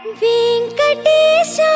వెంకటేశా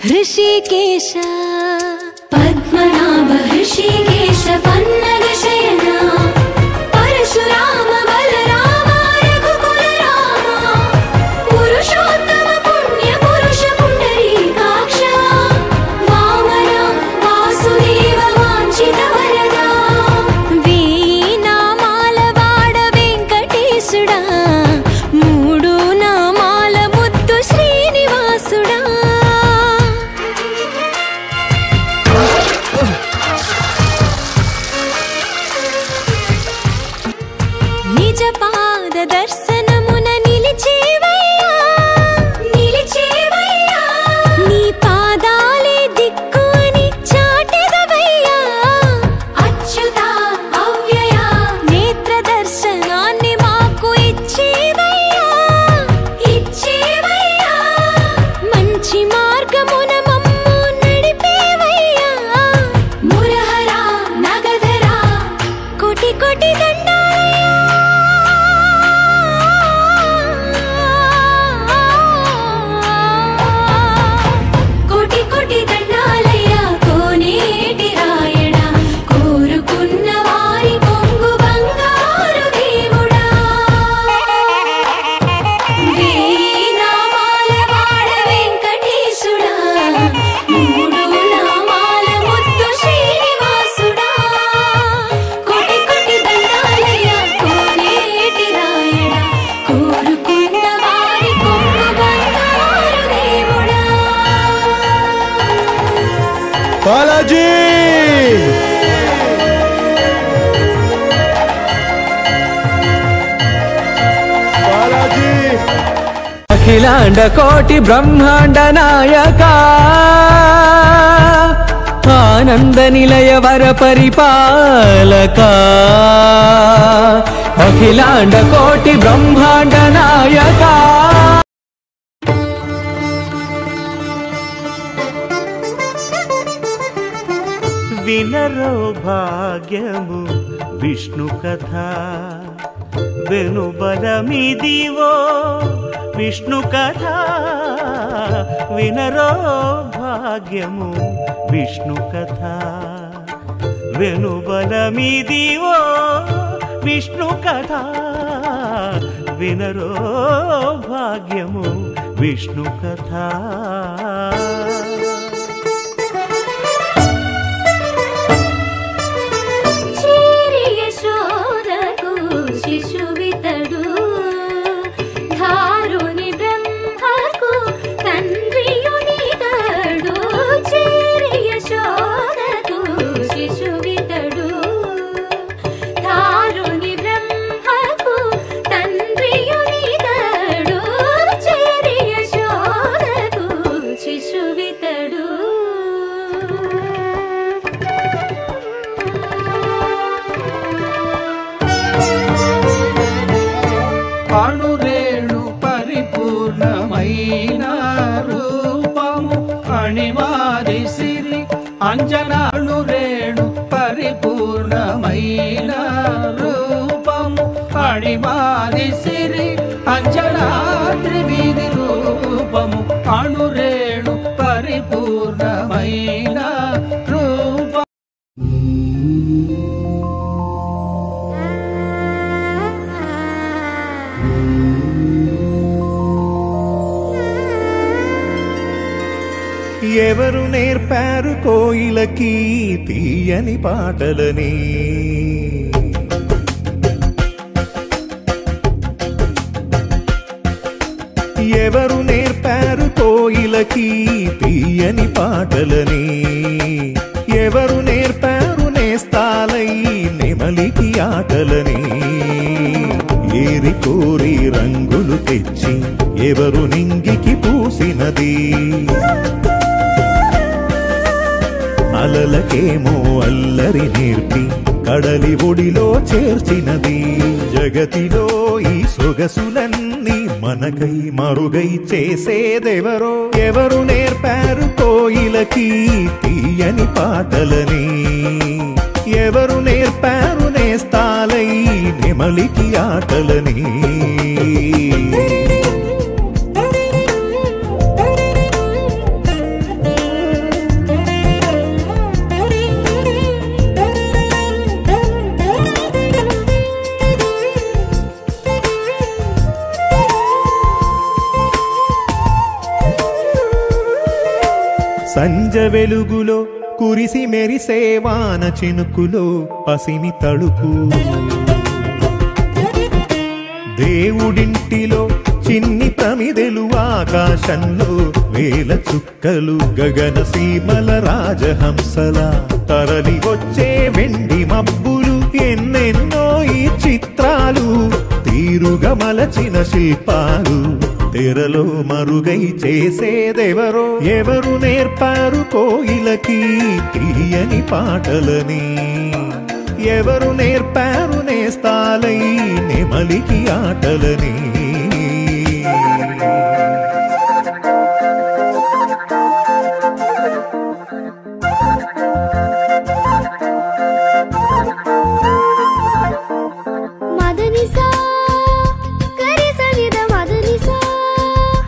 ऋषिकेश पद्मनाभ ऋषिकेश पन्नग शयना परशुराम बलराम रघुकुल राम पुरुषोत्तम पुण्य पुरुष पुंडरीकाक्ष वामन वासुदेव वांछित वरदा वीणामाल वाड वेंकटेशुड़ा मूडु नामाल मुद्दु श्रीनिवासुड़ा దర్శనమున నిలిచేవయ్యా నిలిచేవయ్యా నీ పాదాలే దిక్కు అని చాటెదవయ్యా అచ్యుత అవ్యయ నేత్ర దర్శనాన్ని మాకు ఇచ్చేవయ్యా ఇచ్చేవయ్యా మంచి మార్గమున మమ్ము నడిపేవయ్యా మురహర నగధర కోటి కోటి बालाजी बालाजी अखिलांड कोटि ब्रह्मांड नायका ఆనంద నిలయ వర పరిపాలక అఖిలాండ కోటి బ్రహ్మాండ నాయక వినరో భాగ్యము విష్ణు కథ వెనుబలమిదివో విష్ణు కథ వినరో భాగ్యము విష్ణు కథ వెనుబలమిదివో విష్ణు కథ వినరో భాగ్యము విష్ణు కథ శిశువితడు ధారుని బ్రహ్మకు తండ్రియునితడు చేరి యశోదకు శిశువితడు ధారుని బ్రహ్మకు తండ్రియునితడు చేరి యశోదకు శిశువితడు అణురేణు పరిపూర్ణమైన రూపము అణిమాది సిరి అంజనాణురేణు పరిపూర్ణమైన రూపము అణిమాది సిరి అంజనాద్రివిధి రూపము అణురేణు పరిపూర్ణమైన రూపము ఎవరు నేర్పారు కోయిలకి తీయని పాటలని ఎవరు నేర్పారు కోయిలకి తీయని పాటలని ఎవరు నేర్పారు నేస్తాలై నెమలికి ఆటలని ఏరి కోరి రంగులు తెచ్చి ఎవరు నింగికి పూసినది అలలకేమో అల్లరి నేర్పి కడలి ఒడిలో చేర్చినది జగతిలో ఈ సొగసులన్నీ మనకై మరుగై చేసేదెవరో ఎవరు నేర్పారు కోయిలకి తీయని పాటలని ఎవరు నేర్పారు నేస్తాలై నెమలికి ఆటలని సంజ వెలుగులో కురిసి మెరిసే వాన చినుకులో పసిమి తడుపు దేవుడింటిలో చిన్ని ప్రమిదెలు ఆకాశంలో వేల చుక్కలు గగన సీమల రాజహంసల తరలి వచ్చే వెండి మబ్బులు ఎన్నెన్నో ఈ చిత్రాలు తీరుగా మలచిన శిల్పాలు తెరలో మరుగై చేసేదెవరో ఎవరు నేర్పారు కోయిలకి తీయని పాటలని ఎవరు నేర్పారు నేస్తాలై నెమలికి ఆటలని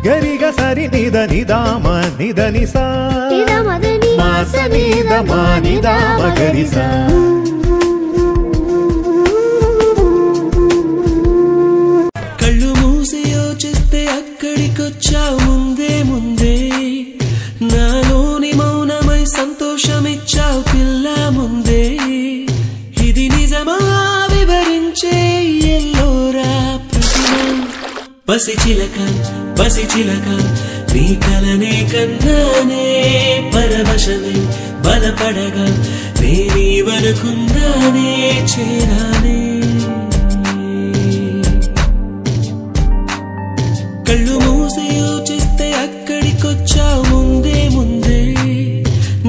గరిగ సరి నిద నిదామ నిద నిసా మాస నిద మా నిదామ గరిసా కళ్ళు మూసి యోచిస్తే అక్కడికొచ్చావు ముందే ముందే నాలోని మౌనమై సంతోషమిచ్చావు పిల్ల ముందే ఇది నిజమా వివరించే ఎల్లోరా పసి చిలక నీ కలనే కన్నానే పరవశమే బలపడగా నేనీ వరకుందానే చేరానే కళ్ళు మూసి యోచిస్తే అక్కడికొచ్చావు ముందే ముందే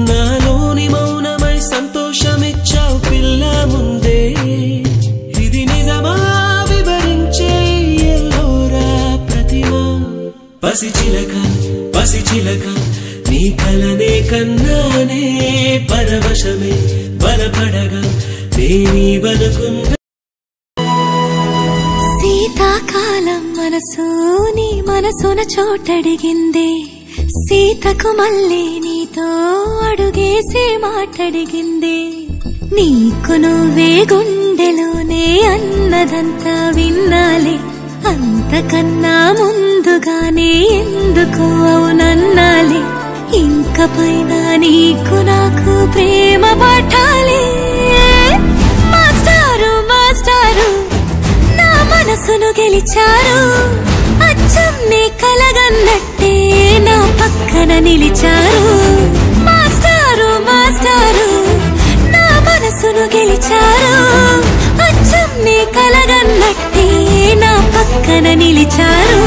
నాలోని మౌనమై పసిచిలక పసిచిలక నీ కలనే కన్నానే పరవశమే బలపడగా నేనీవనుకున్నా శీతాకాలం మనసు నీ మనసున చోటడిగిందే సీతకు మళ్ళీ నీతో అడుగేసే మాటడిగిందే నీకు నువ్వే గుండెలోనే అన్నదంతా విన్నాలే అంతకన్నా ముందుగానే ఎందుకు అవునన్నాలే ఇంక పైన నీకు నాకు ప్రేమ పాఠాలే మాస్టారు మాస్టారు నా మనసును గెలిచారు అచ్చం నీ కలగన్నట్టే నా పక్కన నిలిచారు మాస్టారు మాస్టారు నా మనసును గెలిచారు అచ్చం నీ కలగన్నట్టే నా పక్కన నిలిచారు